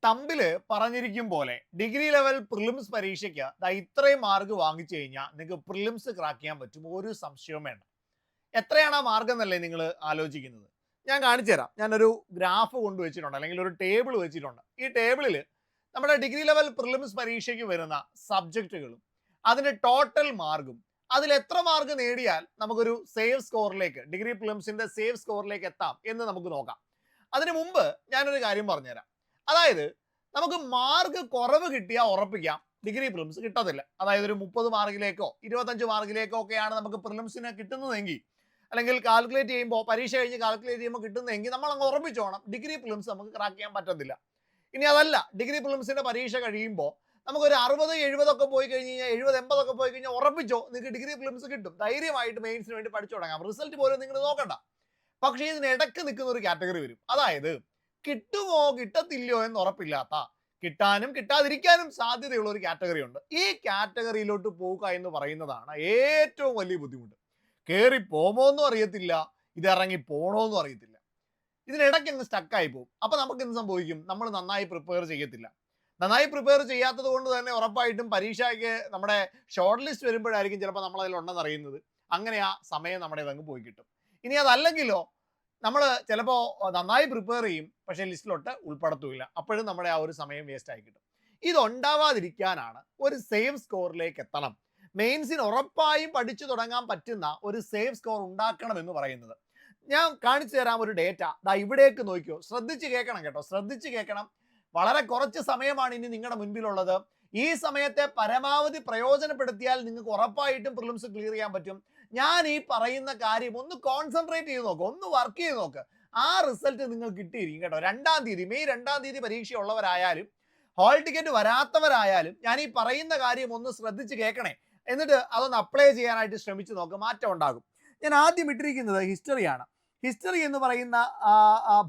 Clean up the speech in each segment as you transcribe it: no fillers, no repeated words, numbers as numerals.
തമ്പില് പറഞ്ഞിരിക്കും പോലെ degree level prelims പരീക്ഷയ്ക്ക് ഇത്രയും മാർക്ക് വാങ്ങിച്ചു കഴിഞ്ഞാൽ നിങ്ങൾക്ക് പ്രിലിംസ് ക്രാക്ക് ചെയ്യാൻ പറ്റും, ഒരു സംശയവും വേണ്ട. എത്രയാണ് ആ മാർഗം എന്നല്ലേ നിങ്ങൾ ആലോചിക്കുന്നത്? ഞാൻ കാണിച്ചു തരാം. ഞാനൊരു ഗ്രാഫ് കൊണ്ടുവച്ചിട്ടുണ്ട്, അല്ലെങ്കിൽ ഒരു ടേബിൾ വെച്ചിട്ടുണ്ട്. ഈ ടേബിളിൽ നമ്മുടെ ഡിഗ്രി ലെവൽ പ്രിലിംസ് പരീക്ഷയ്ക്ക് വരുന്ന സബ്ജക്റ്റുകളും അതിന്റെ ടോട്ടൽ മാർക്കും, അതിൽ എത്ര മാർക്ക് നേടിയാൽ നമുക്കൊരു സേഫ് സ്കോറിലേക്ക്, ഡിഗ്രി പ്രിലിംസിന്റെ സേഫ് സ്കോറിലേക്ക് എത്താം എന്ന് നമുക്ക് നോക്കാം. അതിനു മുമ്പ് ഞാനൊരു കാര്യം പറഞ്ഞുതരാം. അതായത് നമുക്ക് മാർക്ക് കുറവ് കിട്ടിയാൽ ഉറപ്പിക്കാം ഡിഗ്രി പ്രിലിംസ് കിട്ടത്തില്ല. അതായത് ഒരു 30 മാർക്കിലേക്കോ 25 മാർക്കിലേക്കോ ഒക്കെയാണ് നമുക്ക് പ്രിലിംസിന് കിട്ടുന്നതെങ്കിൽ, അല്ലെങ്കിൽ കാൽക്കുലേറ്റ് ചെയ്യുമ്പോൾ, പരീക്ഷ കഴിഞ്ഞ് കാൽക്കുലേറ്റ് ചെയ്യുമ്പോൾ കിട്ടുന്നതെങ്കിൽ നമ്മൾ അങ്ങ് ഉറപ്പിച്ചോണം ഡിഗ്രി പ്രിലിംസ് നമുക്ക് ക്രാക്ക് ചെയ്യാൻ പറ്റത്തില്ല. ഇനി അതല്ല, ഡിഗ്രി പ്രിലിംസിന്റെ പരീക്ഷ കഴിയുമ്പോൾ നമുക്കൊരു 60-70 ഒക്കെ പോയി കഴിഞ്ഞ് കഴിഞ്ഞാൽ, 70-80 ഒക്കെ പോയി കഴിഞ്ഞാൽ ഉറപ്പിച്ചോ നിങ്ങൾക്ക് ഡിഗ്രി പ്രിലിംസ് കിട്ടും. ധൈര്യമായിട്ട് മെയിൻസിന് വേണ്ടി പഠിച്ചു തുടങ്ങാം. റിസൾട്ട് പോലും നിങ്ങൾ നോക്കണ്ട. പക്ഷേ ഇതിനിടക്ക് നിൽക്കുന്ന ഒരു കാറ്റഗറി വരും. അതായത് കിട്ടുമോ കിട്ടത്തില്ലയോ എന്ന് ഉറപ്പില്ലാത്ത, കിട്ടാനും കിട്ടാതിരിക്കാനും സാധ്യതയുള്ള ഒരു കാറ്റഗറി ഉണ്ട്. ഈ കാറ്റഗറിയിലോട്ട് പോവുക എന്ന് പറയുന്നതാണ് ഏറ്റവും വലിയ ബുദ്ധിമുട്ട്. കയറി പോമോന്നും അറിയത്തില്ല, ഇതിറങ്ങി പോണോന്നും അറിയത്തില്ല. ഇതിനിടയ്ക്ക് അങ്ങ് സ്റ്റക്കായി പോകും. അപ്പൊ നമുക്ക് എന്ത് സംഭവിക്കും? നമ്മൾ നന്നായി പ്രിപ്പയർ ചെയ്യത്തില്ല. നന്നായി പ്രിപ്പയർ ചെയ്യാത്തത് കൊണ്ട് തന്നെ ഉറപ്പായിട്ടും പരീക്ഷയ്ക്ക് നമ്മുടെ ഷോർട്ട് ലിസ്റ്റ് വരുമ്പോഴായിരിക്കും ചിലപ്പോൾ നമ്മൾ അതിലുണ്ടെന്ന് അറിയുന്നത്. അങ്ങനെ ആ സമയം നമ്മുടെ അങ്ങ് പോയി കിട്ടും. ഇനി അതല്ലെങ്കിലോ, നമ്മൾ ചിലപ്പോൾ നന്നായി പ്രിപ്പയർ ചെയ്യും, പക്ഷേ ലിസ്റ്റിലോട്ട് ഉൾപ്പെടുത്തില്ല. അപ്പോഴും നമ്മുടെ ആ ഒരു സമയം വേസ്റ്റ് ആയി കിട്ടും. ഇതുണ്ടാവാതിരിക്കാനാണ് ഒരു സേഫ് സ്കോറിലേക്ക് എത്തണം, മെയിൻസിന് ഉറപ്പായും പഠിച്ചു തുടങ്ങാൻ പറ്റുന്ന ഒരു സേഫ് സ്കോർ ഉണ്ടാക്കണം എന്ന് പറയുന്നത്. ഞാൻ കാണിച്ചു തരാം ഒരു ഡേറ്റ. ഇവിടേക്ക് നോക്കിയോ, ശ്രദ്ധിച്ച് കേൾക്കണം കേട്ടോ, ശ്രദ്ധിച്ച് കേൾക്കണം. വളരെ കുറച്ച് സമയമാണ് ഇനി നിങ്ങളുടെ മുൻപിലുള്ളത്. ഈ സമയത്തെ പരമാവധി പ്രയോജനപ്പെടുത്തിയാൽ നിങ്ങൾക്ക് ഉറപ്പായിട്ടും പ്രിലിംസ് ക്ലിയർ ചെയ്യാൻ പറ്റും. ഞാൻ ഈ പറയുന്ന കാര്യം ഒന്ന് കോൺസെൻട്രേറ്റ് ചെയ്ത് നോക്ക്, ഒന്ന് വർക്ക് ചെയ്ത് നോക്ക്. ആ റിസൾട്ട് നിങ്ങൾ കിട്ടിയിരിക്കും കേട്ടോ. 2-ാം തീയതി, മെയ് 2-ാം തീയതി പരീക്ഷയുള്ളവരായാലും ഹാൾ ടിക്കറ്റ് വരാത്തവരായാലും ഞാൻ ഈ പറയുന്ന കാര്യം ഒന്ന് ശ്രദ്ധിച്ച് കേൾക്കണേ. എന്നിട്ട് അതൊന്ന് അപ്ലൈ ചെയ്യാനായിട്ട് ശ്രമിച്ചു നോക്ക്, മാറ്റം ഉണ്ടാകും. ഞാൻ ആദ്യം ഇട്ടിരിക്കുന്നത് ഹിസ്റ്ററിയാണ്. ഹിസ്റ്ററി എന്ന് പറയുന്ന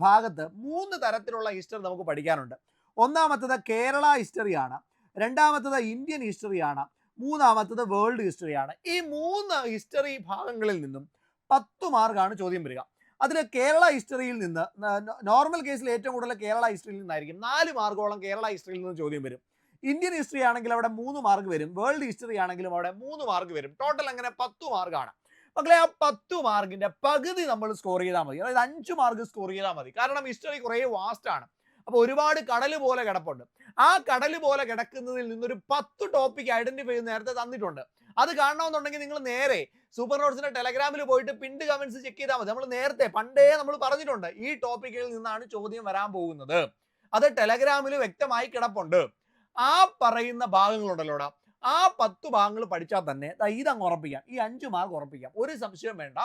ഭാഗത്ത് 3 തരത്തിലുള്ള ഹിസ്റ്ററി നമുക്ക് പഠിക്കാനുണ്ട്. ഒന്നാമത്തത് കേരള ഹിസ്റ്ററിയാണ്, രണ്ടാമത്തത് ഇന്ത്യൻ ഹിസ്റ്ററിയാണ്, മൂന്നാമത്തത് വേൾഡ് ഹിസ്റ്ററിയാണ്. ഈ 3 ഹിസ്റ്ററി ഭാഗങ്ങളിൽ നിന്നും 10 മാർക്കാണ് ചോദ്യം വരിക. അതിൽ കേരള ഹിസ്റ്ററിയിൽ നിന്ന്, നോർമൽ കേസിൽ ഏറ്റവും കൂടുതൽ കേരള ഹിസ്റ്ററിയിൽ നിന്നായിരിക്കും 4 മാർക്കോളം കേരള ഹിസ്റ്ററിയിൽ നിന്ന് ചോദ്യം വരും. ഇന്ത്യൻ ഹിസ്റ്ററി ആണെങ്കിൽ അവിടെ 3 മാർക്ക് വരും, വേൾഡ് ഹിസ്റ്ററി ആണെങ്കിലും അവിടെ 3 മാർക്ക് വരും. ടോട്ടൽ അങ്ങനെ 10 മാർക്കാണ്. മക്കളെ, ആ 10 മാർക്കിന്റെ പകുതി നമ്മൾ സ്കോർ ചെയ്താൽ മതി. അതായത് 5 മാർക്ക് സ്കോർ ചെയ്താൽ മതി. കാരണം ഹിസ്റ്ററി കുറേ വാസ്റ്റ് ആണ്. അപ്പോൾ ഒരുപാട് കടൽ പോലെ കിടപ്പുണ്ട്. ആ കടൽ പോലെ കിടക്കുന്നതിൽ നിന്നൊരു 10 ടോപ്പിക് ഐഡന്റിഫൈ ചെയ്ത് നേരത്തെ തന്നിട്ടുണ്ട്. അത് കാണണമെന്നുണ്ടെങ്കിൽ നിങ്ങൾ നേരെ സൂപ്പർ നോട്ട്സിന്റെ ടെലഗ്രാമിൽ പോയിട്ട് പിൻഡ് കമന്റ്സ് ചെക്ക് ചെയ്താൽ മതി. നമ്മൾ നേരത്തെ പണ്ടേ നമ്മൾ പറഞ്ഞിട്ടുണ്ട് ഈ ടോപ്പിക്കിൽ നിന്നാണ് ചോദ്യം വരാൻ പോകുന്നത്. അത് ടെലഗ്രാമിൽ വ്യക്തമായി കിടപ്പുണ്ട്. ആ പറയുന്ന ഭാഗങ്ങളുണ്ടല്ലോടാ, ആ 10 ഭാഗങ്ങൾ പഠിച്ചാൽ തന്നെ ഇതങ്ങ് ഉറപ്പിക്കാം, ഈ 5 മാർക്ക് ഉറപ്പിക്കാം, ഒരു സംശയം വേണ്ട.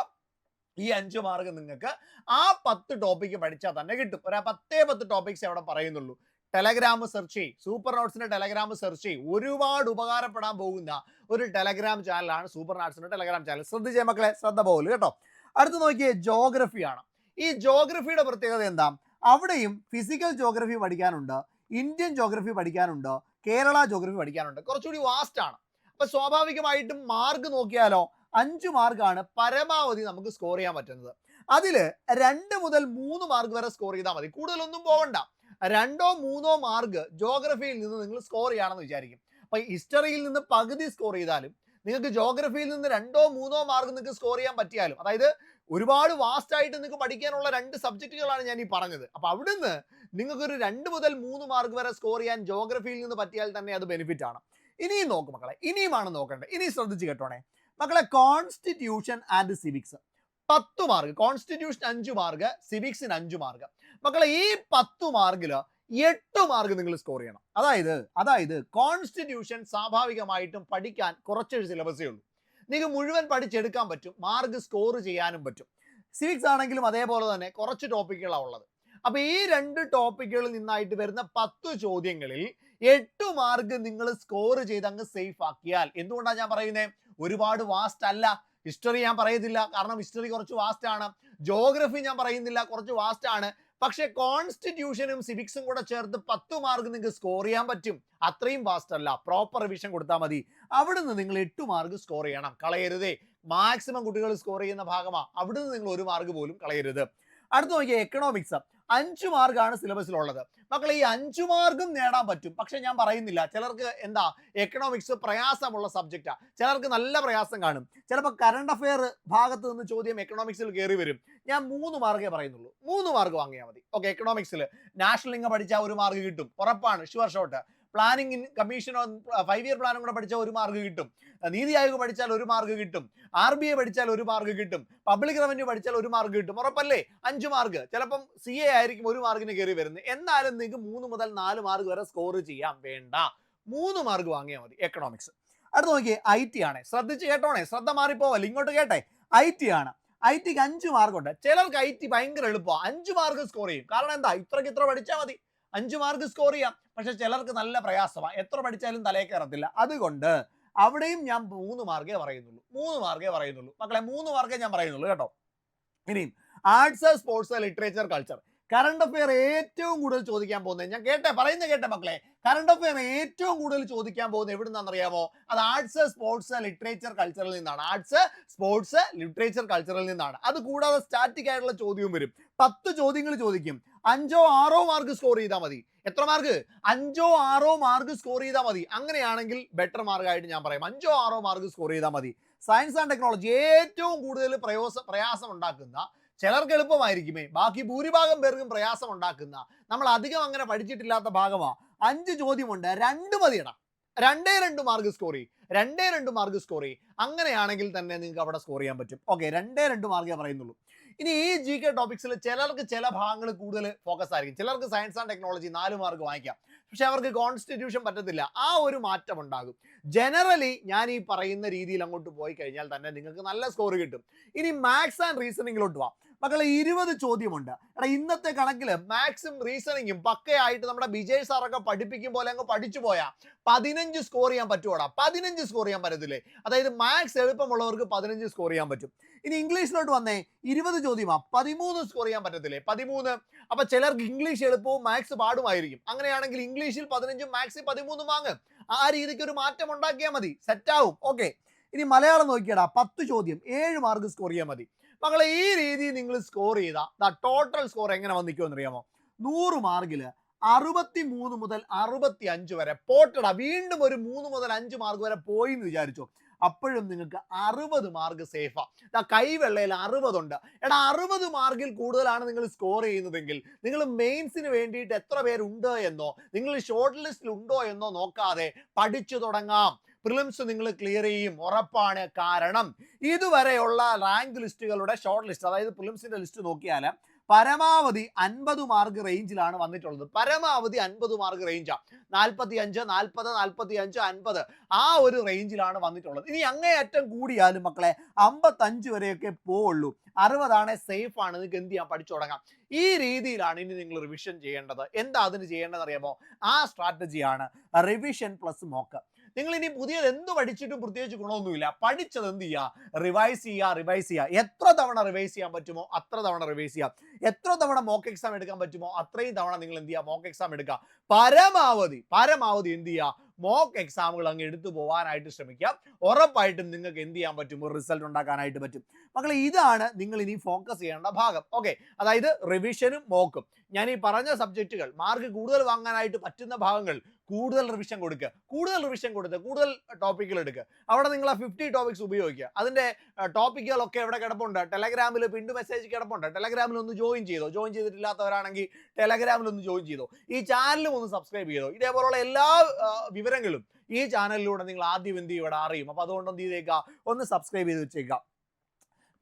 ഈ 5 മാർക്ക് നിങ്ങൾക്ക് ആ 10 ടോപ്പിക്ക് പഠിച്ചാൽ തന്നെ കിട്ടും. ഒരു 10 ടോപ്പിക്സ് അവിടെ പറയുന്നുള്ളൂ. ടെലഗ്രാം സെർച്ച് ചെയ്യും, സൂപ്പർ നോട്ട്സിന്റെ ടെലഗ്രാം സെർച്ച് ചെയ്യും. ഒരുപാട് ഉപകാരപ്പെടാൻ പോകുന്ന ഒരു ടെലഗ്രാം ചാനലാണ് സൂപ്പർ നോട്ട്സിന്റെ ടെലഗ്രാം ചാനൽ. ശ്രദ്ധിച്ചേ മക്കളെ, ശ്രദ്ധ പോലും കേട്ടോ. അടുത്ത് നോക്കിയേ, ജോഗ്രഫിയാണ്. ഈ ജോഗ്രഫിയുടെ പ്രത്യേകത എന്താ? അവിടെയും ഫിസിക്കൽ ജോഗ്രഫി പഠിക്കാനുണ്ട്, ഇന്ത്യൻ ജോഗ്രഫി പഠിക്കാനുണ്ട്, കേരള ജോഗ്രഫി പഠിക്കാനുണ്ട്. കുറച്ചുകൂടി വാസ്റ്റ് ആണ്. അപ്പൊ സ്വാഭാവികമായിട്ടും മാർക്ക് നോക്കിയാലോ, 5 മാർക്കാണ് പരമാവധി നമുക്ക് സ്കോർ ചെയ്യാൻ പറ്റുന്നത്. അതിൽ 2 മുതൽ 3 മാർക്ക് വരെ സ്കോർ ചെയ്താൽ മതി, കൂടുതലൊന്നും പോകണ്ട. 2-3 മാർക്ക് ജോഗ്രഫിയിൽ നിന്ന് നിങ്ങൾ സ്കോർ ചെയ്യണമെന്ന് വിചാരിക്കും. അപ്പൊ ഹിസ്റ്ററിയിൽ നിന്ന് പകുതി സ്കോർ ചെയ്താലും നിങ്ങൾക്ക് ജോഗ്രഫിയിൽ നിന്ന് 2-3 മാർക്ക് നിങ്ങൾക്ക് സ്കോർ ചെയ്യാൻ പറ്റിയാലും, അതായത് ഒരുപാട് വാസ്റ്റ് ആയിട്ട് നിങ്ങൾക്ക് പഠിക്കാനുള്ള 2 സബ്ജക്റ്റുകളാണ് ഞാൻ ഈ പറഞ്ഞത്. അപ്പൊ അവിടുന്ന് നിങ്ങൾക്കൊരു 2 മുതൽ 3 മാർക്ക് വരെ സ്കോർ ചെയ്യാൻ ജോഗ്രഫിയിൽ നിന്ന് പറ്റിയാൽ തന്നെ അത് ബെനിഫിറ്റ് ആണ്. ഇനിയും നോക്കും മക്കളെ, ഇനിയുമാണ് നോക്കേണ്ടത്. ഇനി ശ്രദ്ധിച്ച് കേട്ടോണേ മക്കളെ. Constitution and civics 10 mark, constitution 5 mark, സിവിക്സിന് 5 മാർക്ക്. മക്കളെ, ഈ 10 മാർക്കിൽ 8 മാർക്ക് നിങ്ങൾ സ്കോർ ചെയ്യണം. അതായത് കോൺസ്റ്റിറ്റ്യൂഷൻ സ്വാഭാവികമായിട്ടും പഠിക്കാൻ കുറച്ച് സിലബസേ ഉള്ളൂ. നിങ്ങൾക്ക് മുഴുവൻ പഠിച്ചെടുക്കാൻ പറ്റും, മാർക്ക് സ്കോർ ചെയ്യാനും പറ്റും. സിവിക്സ് ആണെങ്കിലും അതേപോലെ തന്നെ കുറച്ച് ടോപ്പിക്കുകളാണ് ഉള്ളത്. അപ്പൊ ഈ 2 ടോപ്പിക്കുകളിൽ നിന്നായിട്ട് വരുന്ന 10 ചോദ്യങ്ങളിൽ 8 മാർക്ക് നിങ്ങൾ സ്കോർ ചെയ്ത് അങ്ങ് സേഫ് ആക്കിയാൽ, എന്തുകൊണ്ടാണ് ഞാൻ പറയുന്നത്? ഒരുപാട് വാസ്റ്റ് അല്ല. ഹിസ്റ്ററി ഞാൻ പറയുന്നില്ല, കാരണം ഹിസ്റ്ററി കുറച്ച് വാസ്റ്റ് ആണ്. ജോഗ്രഫി ഞാൻ പറയുന്നില്ല, കുറച്ച് വാസ്റ്റ് ആണ്. പക്ഷെ കോൺസ്റ്റിറ്റ്യൂഷനും സിവിക്സും കൂടെ ചേർത്ത് 10 മാർക്ക് നിങ്ങൾക്ക് സ്കോർ ചെയ്യാൻ പറ്റും. അത്രയും വാസ്റ്റ് അല്ല. പ്രോപ്പർ റിവിഷൻ കൊടുത്താൽ മതി. അവിടുന്ന് നിങ്ങൾ 8 മാർക്ക് സ്കോർ ചെയ്യണം, കളയരുതേ. മാക്സിമം കുട്ടികൾ സ്കോർ ചെയ്യുന്ന ഭാഗമാണ്. അവിടുന്ന് നിങ്ങൾ 1 മാർക്ക് പോലും കളയരുത്. അടുത്ത നോക്കിയാൽ എക്കണോമിക്സ് 5 മാർക്കാണ് സിലബസിലുള്ളത്. മക്കളെ ഈ 5 മാർക്കും നേടാൻ പറ്റും. പക്ഷെ ഞാൻ പറയുന്നില്ല, ചിലർക്ക് എന്താ എക്കണോമിക്സ് പ്രയാസമുള്ള സബ്ജക്റ്റാണ്, ചിലർക്ക് നല്ല പ്രയാസം കാണും. ചിലപ്പോൾ കറണ്ട് അഫെയർ ഭാഗത്ത് നിന്ന് ചോദ്യം എക്കണോമിക്സിൽ കയറി വരും. ഞാൻ 3 മാർക്കേ പറയുന്നുള്ളൂ, 3 മാർക്ക് വാങ്ങിയാൽ മതി. ഓക്കെ, എക്കണോമിക്സിൽ നാഷണൽ ഇൻകം പഠിച്ചാൽ 1 മാർക്ക് കിട്ടും, ഉറപ്പാണ്, sure shot. Planning commission 5 year പ്ലാനും കൂടെ പഠിച്ചാൽ 1 മാർക്ക് കിട്ടും. നീതി ആയോഗ് പഠിച്ചാൽ 1 മാർക്ക് കിട്ടും. RBI പഠിച്ചാൽ 1 മാർക്ക് കിട്ടും. പബ്ലിക് റവന്യൂ പഠിച്ചാൽ 1 മാർക്ക് കിട്ടും, ഉറപ്പല്ലേ? 5 മാർക്ക്. ചിലപ്പം CA ആയിരിക്കും 1 മാർക്കിന് കയറി വരുന്നത്. എന്നാലും നിങ്ങൾക്ക് 3 മുതൽ 4 മാർക്ക് വരെ സ്കോർ ചെയ്യാൻ വേണ്ട, 3 മാർക്ക് വാങ്ങിയാൽ മതി എക്കണോമിക്സ്. അടുത്ത് നോക്കിയേ IT ആണ്. ശ്രദ്ധിച്ച് കേട്ടോണേ, ശ്രദ്ധ മാറിപ്പോവല്ലേ, ഇങ്ങോട്ട് കേട്ടെ. IT ആണ്. ITക്ക് 5 മാർക്കുണ്ട്. ചിലർക്ക് IT ഭയങ്കര എളുപ്പമാണ്, 5 മാർക്ക് സ്കോർ ചെയ്യും. കാരണം എന്താ, ഇത്ര പഠിച്ചാൽ മതി, 5 മാർക്ക് സ്കോർ ചെയ്യാം. പക്ഷെ ചിലർക്ക് നല്ല പ്രയാസമാണ്, എത്ര പഠിച്ചാലും തലയിൽ കയറത്തില്ല. അതുകൊണ്ട് അവിടെയും ഞാൻ 3 മാർക്കേ പറയുന്നുള്ളൂ, 3 മാർക്കേ പറയുന്നുള്ളൂ മക്കളെ, 3 മാർക്കേ ഞാൻ പറയുന്നുള്ളൂ കേട്ടോ. ഇനിയും arts, sports, literature, culture, current affair ഏറ്റവും കൂടുതൽ ചോദിക്കാൻ പോകുന്നത്, ഞാൻ പറയുന്നത് കേട്ടെ മക്കളെ, കറണ്ട് അഫെയർ ഏറ്റവും കൂടുതൽ ചോദിക്കാൻ പോകുന്നത് എവിടെ നിന്നാണെന്നറിയാമോ? അത് ആർട്സ്, സ്പോർട്സ്, ലിറ്ററേച്ചർ, കൾച്ചറിൽ നിന്നാണ്. ആർട്സ്, സ്പോർട്സ്, ലിറ്ററേച്ചർ, കൾച്ചറിൽ നിന്നാണ്. അത് കൂടാതെ സ്റ്റാറ്റിക് ആയിട്ടുള്ള ചോദ്യവും വരും. 10 ചോദ്യങ്ങൾ ചോദിക്കും. 5 or 6 മാർക്ക് സ്കോർ ചെയ്താൽ മതി. എത്ര മാർക്ക്? 5 or 6 മാർക്ക് സ്കോർ ചെയ്താൽ മതി. അങ്ങനെയാണെങ്കിൽ ബെറ്റർ മാർക്കായിട്ട് ഞാൻ പറയും 5 or 6 മാർക്ക് സ്കോർ ചെയ്താൽ മതി. സയൻസ് ആൻഡ് ടെക്നോളജി ഏറ്റവും കൂടുതൽ പ്രയാസം ഉണ്ടാക്കുന്ന, ചിലർക്ക് എളുപ്പമായിരിക്കുമേ, ബാക്കി ഭൂരിഭാഗം പേർക്കും പ്രയാസം ഉണ്ടാക്കുന്ന, നമ്മൾ അധികം അങ്ങനെ പഠിച്ചിട്ടില്ലാത്ത ഭാഗമാണ്. 5 ചോദ്യമുണ്ട്, 2 മതിയടാ, 2 മാർക്ക് സ്കോർ ചെയ്യും, 2 മാർക്ക് സ്കോർ ചെയ്യും. അങ്ങനെയാണെങ്കിൽ തന്നെ നിങ്ങൾക്ക് അവിടെ സ്കോർ ചെയ്യാൻ പറ്റും. ഓക്കെ, 2 മാർക്കേ പറയുന്നുള്ളൂ. ഇനി ഈ GK ടോപ്പിക്സിൽ ചിലർക്ക് ചില ഭാഗങ്ങൾ കൂടുതൽ ഫോക്കസ് ആയിരിക്കും. ചിലർക്ക് സയൻസ് ആൻഡ് ടെക്നോളജി 4 മാർക്ക് വാങ്ങിക്കാം, പക്ഷെ അവർക്ക് കോൺസ്റ്റിറ്റ്യൂഷൻ പറ്റത്തില്ല. ആ ഒരു മാറ്റം ഉണ്ടാകും. ജനറലി ഞാൻ ഈ പറയുന്ന രീതിയിൽ അങ്ങോട്ട് പോയി കഴിഞ്ഞാൽ തന്നെ നിങ്ങൾക്ക് നല്ല സ്കോർ കിട്ടും. ഇനി മാത്സ് ആൻഡ് റീസണിങ്ങിലോട്ട് വാ മക്കളെ. 20 ചോദ്യമുണ്ട്. എടാ, ഇന്നത്തെ കണക്കിൽ മാത്സും റീസണിങ്ങും പക്കയായിട്ട് നമ്മുടെ വിജയ് സാറൊക്കെ പഠിപ്പിക്കും പോലെ അങ്ങ് പഠിച്ചു പോയാൽ 15 സ്കോർ ചെയ്യാൻ പറ്റുമോടാ? 15 സ്കോർ ചെയ്യാൻ പറ്റത്തില്ലേ? അതായത് മാത്സ് എളുപ്പമുള്ളവർക്ക് 15 സ്കോർ ചെയ്യാൻ പറ്റും. ഇനി ഇംഗ്ലീഷിലോട്ട് വന്നേ, 20 ചോദ്യമാ, 13 സ്കോർ ചെയ്യാൻ പറ്റത്തില്ലേ? 13. അപ്പൊ ചിലർക്ക് ഇംഗ്ലീഷ് എളുപ്പവും മാത്സ് പാടുമായിരിക്കും. അങ്ങനെയാണെങ്കിൽ ഇംഗ്ലീഷിൽ 15, മാത്സിൽ 13 വാങ്ങ്. ആ രീതിക്ക് ഒരു മാറ്റം ഉണ്ടാക്കിയാൽ മതി, സെറ്റാവും. ഓക്കെ, ഇനി മലയാളം നോക്കിയടാ, 10 ചോദ്യം, 7 മാർക്ക് സ്കോർ ചെയ്യാൻ മതി. മക്കളെ, ഈ രീതിയിൽ നിങ്ങൾ സ്കോർ ചെയ്താൽ ടോട്ടൽ സ്കോർ എങ്ങനെ വന്നിക്കുമെന്ന് അറിയാമോ? 100 മാർക്കിൽ 63 മുതൽ 65 വരെ പോട്ടടാ. വീണ്ടും ഒരു 3 മുതൽ 5 മാർക്ക് വരെ പോയി എന്ന് വിചാരിച്ചോ, അപ്പോഴും നിങ്ങൾക്ക് 60 മാർക്ക് സേഫാ. കൈവെള്ളയിൽ 60 ഉണ്ട്. എടാ, 60 മാർക്കിൽ കൂടുതലാണ് നിങ്ങൾ സ്കോർ ചെയ്യുന്നതെങ്കിൽ നിങ്ങൾ മെയിൻസിന് വേണ്ടിയിട്ട് എത്ര പേരുണ്ട് എന്നോ, നിങ്ങൾ ഷോർട്ട് ലിസ്റ്റിൽ ഉണ്ടോ എന്നോ നോക്കാതെ പഠിച്ചു തുടങ്ങാം. പ്രിലിംസ് നിങ്ങൾ ക്ലിയർ ചെയ്യും, ഉറപ്പാണ്. കാരണം ഇതുവരെയുള്ള റാങ്ക് ലിസ്റ്റുകളുടെ ഷോർട്ട് ലിസ്റ്റ്, അതായത് പ്രിലിംസിന്റെ ലിസ്റ്റ് നോക്കിയാൽ പരമാവധി 50 മാർക്ക് റേഞ്ചിലാണ് വന്നിട്ടുള്ളത്. പരമാവധി 50 മാർക്ക് റേഞ്ചാണ്. 45, 40, 45, 50 ആ ഒരു റേഞ്ചിലാണ് വന്നിട്ടുള്ളത്. ഇനി അങ്ങേയറ്റം കൂടിയാലും മക്കളെ 55 വരെയൊക്കെ പോവുള്ളൂ. 60 ആണ്, സേഫ് ആണ്, നിങ്ങൾക്ക് എന്ത് ചെയ്യാം, പഠിച്ചു തുടങ്ങാം. ഈ രീതിയിലാണ് ഇനി നിങ്ങൾ റിവിഷൻ ചെയ്യേണ്ടത്. എന്താ അതിന് ചെയ്യേണ്ടതെന്ന് അറിയാമോ? ആ സ്ട്രാറ്റജിയാണ് റിവിഷൻ പ്ലസ് മോക്ക്. നിങ്ങൾ ഇനി പുതിയത് എന്ത് പഠിച്ചിട്ടും പ്രത്യേകിച്ച് ഗുണമൊന്നുമില്ല. പഠിച്ചത് എന്ത് ചെയ്യുക? റിവൈസ് ചെയ്യുക. എത്ര തവണ റിവൈസ് ചെയ്യാൻ പറ്റുമോ അത്ര തവണ റിവൈസ് ചെയ്യുക. എത്ര തവണ മോക്ക് എക്സാം എടുക്കാൻ പറ്റുമോ അത്രയും തവണ നിങ്ങൾ എന്ത് ചെയ്യുക? മോക്ക് എക്സാം എടുക്കുക. പരമാവധി എന്ത് ചെയ്യുക? മോക്ക് എക്സാമുകൾ അങ്ങ് എടുത്തു പോകാനായിട്ട് ശ്രമിക്കുക. ഉറപ്പായിട്ടും നിങ്ങൾക്ക് എന്ത് ചെയ്യാൻ പറ്റും? ഒരു റിസൾട്ട് ഉണ്ടാക്കാനായിട്ട് പറ്റും. മക്കളെ, ഇതാണ് നിങ്ങൾ ഇനി ഫോക്കസ് ചെയ്യേണ്ട ഭാഗം. ഓക്കെ, അതായത് റിവിഷനും മോക്കും. ഞാൻ ഈ പറഞ്ഞ സബ്ജക്റ്റുകൾ മാർക്ക് കൂടുതൽ വാങ്ങാനായിട്ട് പറ്റുന്ന ഭാഗങ്ങൾ കൂടുതൽ റിവിഷൻ കൊടുക്കുക. കൂടുതൽ ടോപ്പിക്കുകൾ എടുക്കുക. അവിടെ നിങ്ങൾ ആ 50 ടോപ്പിക്സ് ഉപയോഗിക്കുക. അതിന്റെ ടോപ്പിക്കുകളൊക്കെ എവിടെ കിടപ്പുണ്ട്? ടെലഗ്രാമിൽ പിൻഡ് മെസ്സേജ് കിടപ്പുണ്ട്. ടെലഗ്രാമിൽ ഒന്ന് ജോയിൻ ചെയ്തിട്ടില്ലാത്തവരാണെങ്കിൽ ടെലഗ്രാമിൽ ഒന്ന് ജോയിൻ ചെയ്തോ. ഈ ചാനലും ഒന്ന് സബ്സ്ക്രൈബ് ചെയ്തോ. ഇതേപോലുള്ള എല്ലാ വിവരങ്ങളും ഈ ചാനലിലൂടെ നിങ്ങൾ ആദ്യം എന്ത് ചെയ്യും? ഇവിടെ അറിയും. അപ്പൊ അതുകൊണ്ട് എന്ത് ചെയ്തേക്കുക? ഒന്ന് സബ്സ്ക്രൈബ് ചെയ്ത് വെച്ചേക്കുക.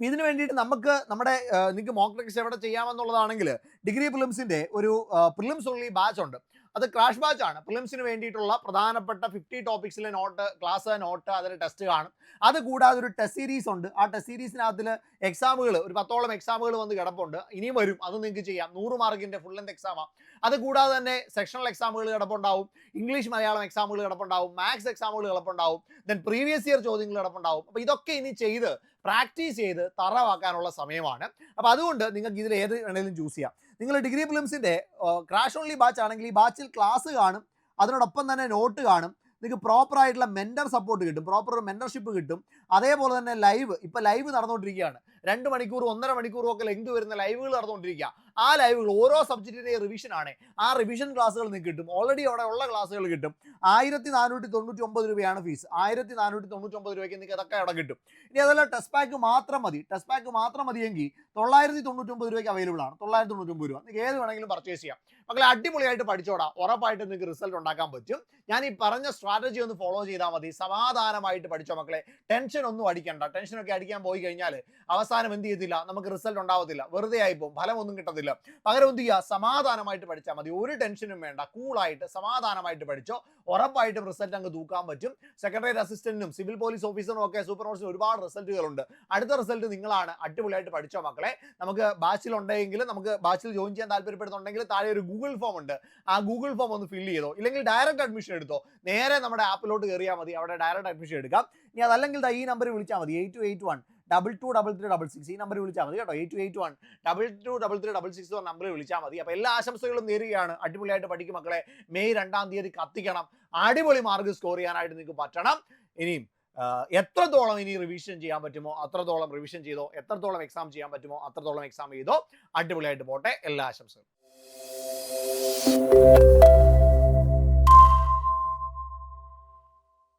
ഇതിന് വേണ്ടിയിട്ട് നിങ്ങൾക്ക് മോക്ക് ടെസ്റ്റ് എവിടെ ചെയ്യാമെന്നുള്ളതാണെങ്കിൽ ഡിഗ്രി പ്രിലിംസിന്റെ ഒരു പ്രിലിംസ് ഓൺലി ബാച്ച് ഉണ്ട്. അത് ക്രാഷ് ബാച്ച് ആണ്. പ്രിലിംസിന് വേണ്ടിയിട്ടുള്ള പ്രധാനപ്പെട്ട 50 ടോപ്പിക്സിലെ ക്ലാസ് നോട്ട്, അതിന് ടെസ്റ്റ് കാണും. അത് കൂടാതെ ഒരു ടെസ്റ്റ് സീരീസ് ഉണ്ട്. ആ ടെസ്റ്റ് സീരീസിനകത്തിൽ എക്സാമുകൾ ഒരു 10ഓളം എക്സാമുകൾ വന്ന് കിടപ്പുണ്ട്. ഇനിയും വരും, അത് നിങ്ങൾക്ക് ചെയ്യാം. 100 മാർക്കിന്റെ ഫുൾ ലെന്ത് എക്സാമാണ്. അത് കൂടാതെ തന്നെ സെക്ഷണൽ എക്സാമുകൾ കിടപ്പുണ്ടാവും, ഇംഗ്ലീഷ് മലയാളം എക്സാമുകൾ കിടപ്പുണ്ടാവും, മാത്സ് എക്സാമുകൾ കിടപ്പുണ്ടാവും, ദെൻ പ്രീവിയസ് ഇയർ ചോദ്യങ്ങൾ കിടപ്പുണ്ടാവും. അപ്പോൾ ഇതൊക്കെ ഇനി ചെയ്ത് പ്രാക്ടീസ് ചെയ്ത് തറവാക്കാനുള്ള സമയമാണ്. അപ്പോൾ അതുകൊണ്ട് നിങ്ങൾക്ക് ഇതിൽ ഏത് വേണമെങ്കിലും ചൂസ് ചെയ്യാം. നിങ്ങൾ ഡിഗ്രി പ്രിലിംസിന്റെ ക്രാഷ് ഓൺലി ബാച്ച് ആണെങ്കിൽ ഈ ബാച്ചിൽ ക്ലാസ് കാണും, അതിനോടൊപ്പം തന്നെ നോട്ട് കാണും. നിങ്ങൾക്ക് പ്രോപ്പർ ആയിട്ടുള്ള മെന്റർ സപ്പോർട്ട് കിട്ടും, പ്രോപ്പർ മെന്റർഷിപ്പ് കിട്ടും. അതേപോലെ തന്നെ ലൈവ്, ഇപ്പൊ ലൈവ് നടന്നുകൊണ്ടിരിക്കുകയാണ്. 2 മണിക്കൂർ 1.5 മണിക്കൂറും ഒക്കെ ലെങ്ത് വരുന്ന ലൈവുകൾ നടന്നുകൊണ്ടിരിക്കുക. ആ ലൈവുകൾ ഓരോ സബ്ജക്റ്റിന്റെ റിവിഷൻ ആണ്. ആ റിവിഷൻ ക്ലാസ്സുകൾ നിങ്ങൾക്ക് കിട്ടും. ഓൾറെഡി അവിടെ ഉള്ള ക്ലാസ്സുകൾ കിട്ടും. 1499 രൂപയാണ് ഫീസ്. 1499 രൂപയ്ക്ക് നിങ്ങൾക്ക് ഇതൊക്കെ അവിടെ കിട്ടും. ഇനി അതല്ല ടെസ്റ്റ് പാക്ക് മാത്രം മതി, ടെസ്റ്റ് പാക്ക് മാത്രം മതിയെങ്കിൽ 999 രൂപയ്ക്ക് അവൈലബിൾ ആണ്. 999 രൂപ നിങ്ങൾക്ക് ഏത് വേണമെങ്കിലും പർച്ചേസ് ചെയ്യാം. മക്കളെ അടിപൊളിയായിട്ട് പഠിച്ചോടാ, ഉറപ്പായിട്ട് നിങ്ങൾക്ക് റിസൾട്ട് ഉണ്ടാക്കാൻ പറ്റും. ഞാൻ ഈ പറഞ്ഞ സ്ട്രാറ്റജി ഒന്ന് ഫോളോ ചെയ്താൽ മതി. സമാധാനമായിട്ട് പഠിച്ചോ മക്കളെ. ടെൻഷൻ ഒന്നും അടിക്കണ്ട. ടെൻഷനൊക്കെ അടിക്കാൻ പോയി കഴിഞ്ഞാൽ അവസാനം എന്ത് ചെയ്യത്തില്ല, നമുക്ക് റിസൾട്ട് ഉണ്ടാവത്തില്ല, വെറുതെ ആയിപ്പോവും, ഫലമൊന്നും കിട്ടത്തില്ല. പകരം എന്ത് ചെയ്യുക, സമാധാനമായിട്ട് പഠിച്ചാൽ മതി. ഒരു ടെൻഷനും വേണ്ട, കൂളായിട്ട് സമാധാനമായിട്ട് പഠിച്ചോ. ഉറപ്പായിട്ടും റിസൾട്ട് അങ്ങ് തൂക്കാൻ പറ്റും. സെക്രട്ടേറിയറ്റ് അസിസ്റ്റന്റിനും സിവിൽ പോലീസ് ഓഫീസറിനും ഒക്കെ സൂപ്പർവൈസറിനും ഒരുപാട് റിസൾട്ടുകളുണ്ട്. അടുത്ത റിസൾട്ട് നിങ്ങളാണ്. അടിപൊളിയായിട്ട് പഠിച്ചോ മക്കളെ. നമുക്ക് ബാച്ചിൽ ഉണ്ടെങ്കിൽ, നമുക്ക് ബാച്ചിൽ ജോയിൻ ചെയ്യാൻ താല്പര്യപ്പെടുന്നുണ്ടെങ്കിൽ താഴെ ഒരു ഗൂഗിൾ ഫോം ഉണ്ട്. ആ ഗൂഗിൾ ഫോം ഒന്ന് ഫില്ല് ചെയ്തോ. ഇല്ലെങ്കിൽ ഡയറക്റ്റ് അഡ്മിഷൻ എടുത്തോ. നേരെ നമ്മുടെ ആപ്പിലോട്ട് കയറിയാൽ മതി, അവിടെ ഡയറക്റ്റ് അഡ്മിഷൻ എടുക്കാം. ഇനി അതല്ലെങ്കിൽ ഈ നമ്പറിൽ വിളിച്ചാൽ മതി, 8281 223366. ഈ നമ്പറിൽ വിളിച്ചാൽ മതി കേട്ടോ. 8281 223366 എന്ന നമ്പറിൽ വിളിച്ചാൽ മതി. അപ്പോൾ എല്ലാ ആശംസകളും നേരുകയാണ്. അടിപൊളിയായിട്ട് പഠിക്കും മക്കളെ. മെയ് 2-ാം തീയതി കത്തിക്കണം. അടിപൊളി മാർക്ക് സ്കോർ ചെയ്യാനായിട്ട് നിങ്ങൾക്ക് പറ്റണം. ഇനിയും എത്രത്തോളം ഇനി റിവിഷൻ ചെയ്യാൻ പറ്റുമോ അത്രത്തോളം റിവിഷൻ ചെയ്തോ. എത്രത്തോളം എക്സാം ചെയ്യാൻ പറ്റുമോ അത്രത്തോളം എക്സാം ചെയ്തോ. അടിപൊളിയായിട്ട് പോട്ടെ. എല്ലാ ആശംസകളും.